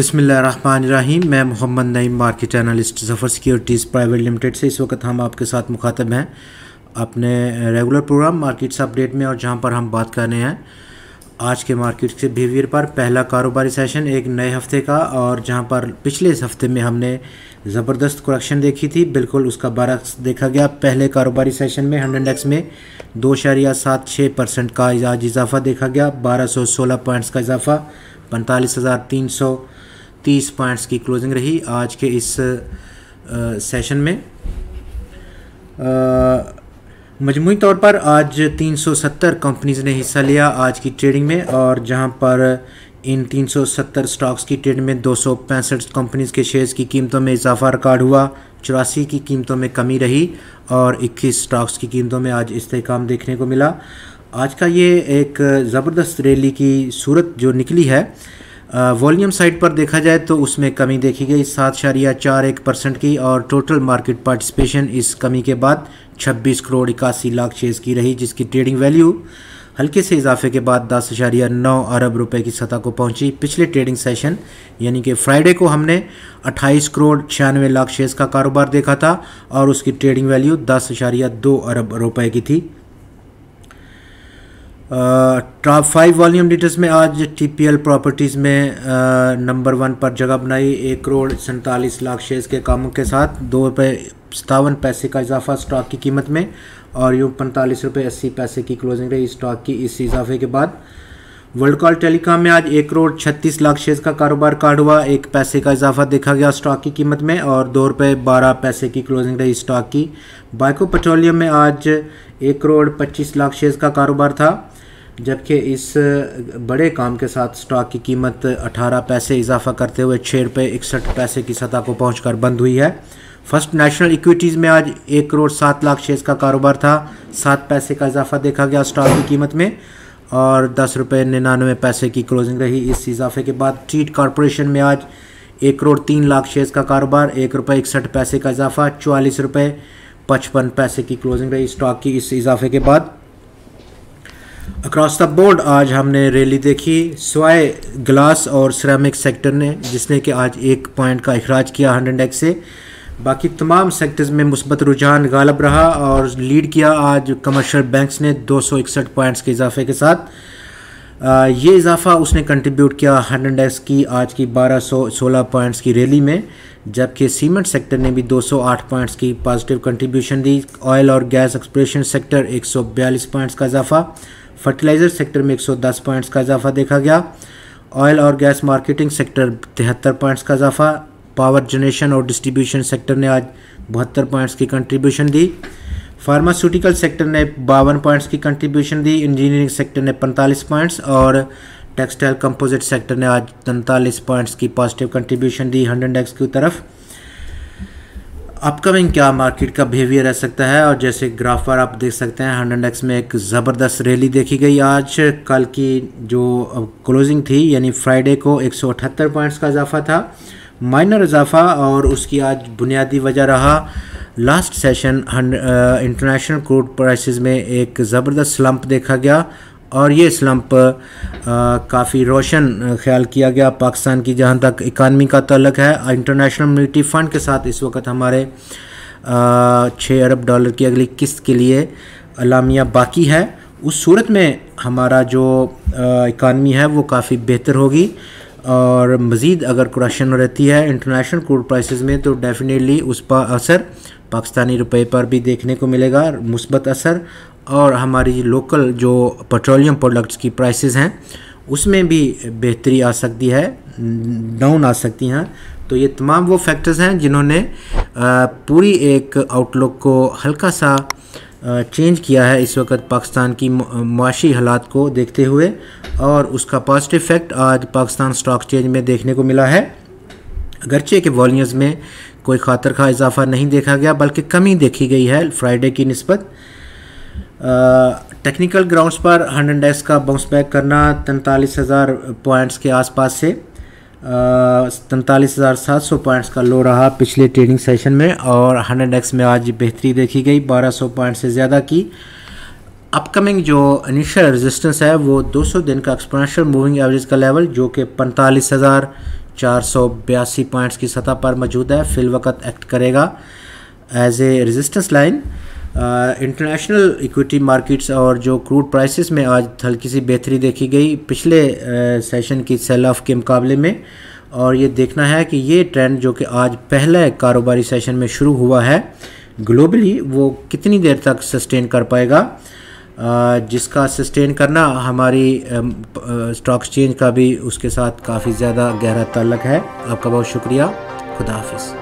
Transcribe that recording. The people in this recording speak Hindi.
बिस्मिल्लाहिर्रहमानिर्रहीम। मैं Mohammad Naeem, market analyst Zafar Securities Private Limited से। इस वक्त हम आपके साथ मुखातब हैं अपने रेगुलर प्रोग्राम मार्केट्स अपडेट में, और जहां पर हम बात कर रहे हैं आज के मार्केट के बिहेवियर पर। पहला कारोबारी सेशन एक नए हफ्ते का, और जहां पर पिछले हफ्ते में हमने ज़बरदस्त करेक्शन देखी थी, बिल्कुल उसका बरक्स देखा गया। पहले कारोबारी सेशन में 100 इंडेक्स में 2.76% का आज इजाफा देखा गया। 1216 पॉइंट्स का इजाफा, 45,330 पॉइंट्स की क्लोजिंग रही आज के इस सेशन में। मजमूई तौर पर आज 370 कंपनीज़ ने हिस्सा लिया आज की ट्रेडिंग में, और जहां पर इन 370 स्टॉक्स की ट्रेड में 265 कंपनीज़ के शेयर्स की कीमतों में इजाफा रिकॉर्ड हुआ। 84 की कीमतों में कमी रही, और 21 स्टॉक्स की कीमतों में आज इस्तेहकाम देखने को मिला। आज का ये एक ज़बरदस्त रैली की सूरत जो निकली है, वॉल्यूम साइड पर देखा जाए तो उसमें कमी देखी गई 7.41% की, और टोटल मार्केट पार्टिसिपेशन इस कमी के बाद 26 करोड़ 81 लाख शेयर्स की रही, जिसकी ट्रेडिंग वैल्यू हल्के से इजाफे के बाद 10.9 अरब रुपए की सतह को पहुंची। पिछले ट्रेडिंग सेशन यानी कि फ्राइडे को हमने 28 करोड़ 96 लाख शेयर्स का कारोबार देखा था, और उसकी ट्रेडिंग वैल्यू 10.2 अरब रुपए की थी। टॉप 5 वॉल्यूम लीडर्स में आज टीपीएल प्रॉपर्टीज़ में नंबर 1 पर जगह बनाई 1 करोड़ 47 लाख शेयर्स के कामों के साथ। ₹2.57 का इजाफा स्टॉक की कीमत में, और यूँ ₹45.80 की क्लोजिंग रही स्टॉक की इस इजाफे के बाद। वर्ल्डकॉल टेलीकॉम में आज 1 करोड़ 36 लाख शेयर्स का कारोबार कार्ड हुआ। 1 पैसे का इजाफा देखा गया स्टॉक की कीमत में, और ₹2.12 की क्लोजिंग रही स्टॉक की। बाइको पेट्रोलियम में आज 1 करोड़ 25 लाख शेयर्स का कारोबार था, जबकि इस बड़े काम के साथ स्टॉक की कीमत 18 पैसे इजाफा करते हुए ₹6.61 की सतह को पहुंचकर बंद हुई है। फर्स्ट नेशनल इक्विटीज़ में आज 1 करोड़ 7 लाख शेयर्स का कारोबार था। 7 पैसे का इजाफा देखा गया स्टॉक की कीमत में, और ₹10.99 की क्लोजिंग रही इस इजाफे के बाद। ट्रीट कॉरपोरेशन में आज 1 करोड़ 3 लाख शेयर्स का कारोबार, ₹1.61 का इजाफा, ₹44.55 की क्लोजिंग रही स्टॉक की इस इजाफे के बाद। अक्रॉस द बोर्ड आज हमने रैली देखी स्वाय ग्लास और सिरेमिक सेक्टर ने, जिसने कि आज 1 पॉइंट का इखराज किया 100 इंडेक्स से। बाकी तमाम सेक्टर्स में मुस्बत रुझान गालिब रहा, और लीड किया आज कमर्शियल बैंक्स ने 261 पॉइंट्स के इजाफे के साथ। ये इजाफा उसने कंट्रीब्यूट किया 100 इंडेक्स की आज की 1216 पॉइंट्स की रैली में, जबकि सीमेंट सेक्टर ने भी 208 पॉइंट्स की पॉजिटिव कंट्रीब्यूशन दी। ऑयल और गैस एक्सप्लोरेशन सेक्टर 142 पॉइंट्स का इजाफा, फर्टिलाइज़र सेक्टर में 110 पॉइंट्स का इजाफा देखा गया। ऑयल और गैस मार्केटिंग सेक्टर 73 पॉइंट्स का इजाफा। पावर जनरेशन और डिस्ट्रीब्यूशन सेक्टर ने आज 72 पॉइंट्स की कंट्रीब्यूशन दी। फार्मास्यूटिकल सेक्टर ने 52 पॉइंट्स की कंट्रीब्यूशन दी। इंजीनियरिंग सेक्टर ने 45 पॉइंट्स, और टेक्सटाइल कंपोजिट सेक्टर ने आज 43 पॉइंट्स की पॉजिटिव कंट्रीब्यूशन दी 100 इंडेक्स की तरफ। अपकमिंग क्या मार्केट का बिहेवियर रह सकता है, और जैसे ग्राफ पर आप देख सकते हैं 100 इंडेक्स में एक ज़बरदस्त रैली देखी गई आज। कल की जो क्लोजिंग थी यानी फ्राइडे को 178 पॉइंट्स का इजाफा था, माइनर इजाफा, और उसकी आज बुनियादी वजह रहा last session international crude prices में एक ज़बरदस्त स्लंप देखा गया, और ये स्लंप काफ़ी रोशन ख्याल किया गया पाकिस्तान की जहाँ तक इकानमी का ताल्लुक है। इंटरनेशनल मॉनेटरी फ़ंड के साथ इस वक्त हमारे 6 अरब डॉलर की अगली किस्त के लिए अलामिया बाकी है। उस सूरत में हमारा जो इकानमी है वो काफ़ी बेहतर होगी, और मज़ीद अगर करेक्शन रहती है इंटरनेशनल क्रूड प्राइसेस में तो डेफिनेटली उस पर असर पाकिस्तानी रुपए पर भी देखने को मिलेगा, मुस्बत असर, और हमारी लोकल जो पेट्रोलियम प्रोडक्ट्स की प्राइसेस हैं उसमें भी बेहतरी आ सकती है, डाउन आ सकती हैं। तो ये तमाम वो फैक्टर्स हैं जिन्होंने पूरी एक आउटलुक को हल्का सा चेंज किया है इस वक्त पाकिस्तान की मुआशी हालात को देखते हुए, और उसका पॉजिटिव इफेक्ट आज पाकिस्तान स्टॉक एक्सचेंज में देखने को मिला है। अगरचे के वॉल्यूम्स में कोई खातर खा इजाफा नहीं देखा गया, बल्कि कमी देखी गई है फ्राइडे की निस्बत। टेक्निकल ग्राउंड्स पर 100 इंडेक्स का बाउंस बैक करना 43,000 पॉइंट्स के आसपास से 43,700 पॉइंट्स का लो रहा पिछले ट्रेडिंग सेशन में, और 100 इंडेक्स में आज बेहतरी देखी गई 1200 पॉइंट से ज़्यादा की। अपकमिंग जो इनिशियल रेजिस्टेंस है वो 200 दिन का एक्सपोनेंशियल मूविंग एवरेज का लेवल, जो कि 482 पॉइंट्स की सतह पर मौजूद है, फिल वक्त एक्ट करेगा as a resistance line. International equity markets और जो क्रूड प्राइसेस में आज हल्की सी बेहतरी देखी गई पिछले सेशन की सेल ऑफ के मुकाबले में, और ये देखना है कि ये ट्रेंड जो कि आज पहले कारोबारी सेशन में शुरू हुआ है ग्लोबली, वो कितनी देर तक सस्टेन कर पाएगा, जिसका सस्टेन करना हमारी स्टॉक एक्सचेंज का भी उसके साथ काफ़ी ज़्यादा गहरा ताल्लुक़ है। आपका बहुत शुक्रिया। खुदा हाफिज़।